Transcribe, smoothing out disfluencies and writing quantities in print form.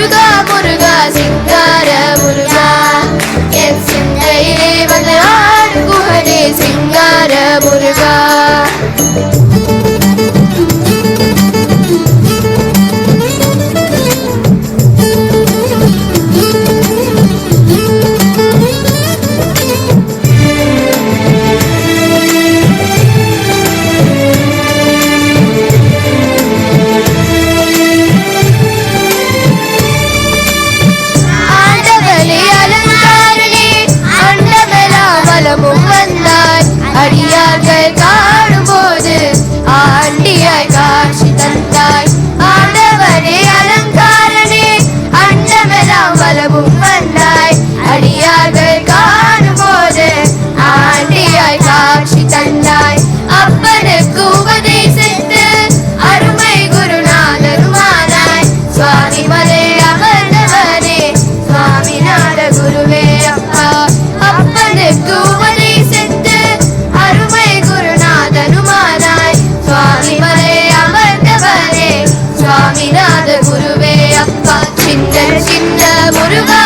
முருகா முருகா சிங்கார முருகா என் சிந்தையிலே வந்து ஆடும் குகனே சிங்கார முருகா அடியார்கள் காணும் போது ஆண்டியாய் காட்சி தந்தாய் ஆண்டவனே அலங்காரனே அண்டமெல்லாம் வலமும் வந்தாய் அடியார்கள் காணும் போது ஆண்டியாய் காட்சி தந்தாய் அப்பனுக்கு உபதேசித்து அருமை குருநாதருமானாய் சுவாமி மலை அமர்ந்தவனே சுவாமிநாத குருவே அப்பா அப்பனுக்கு குருவே அப்பா சின்ன சின்ன முருகா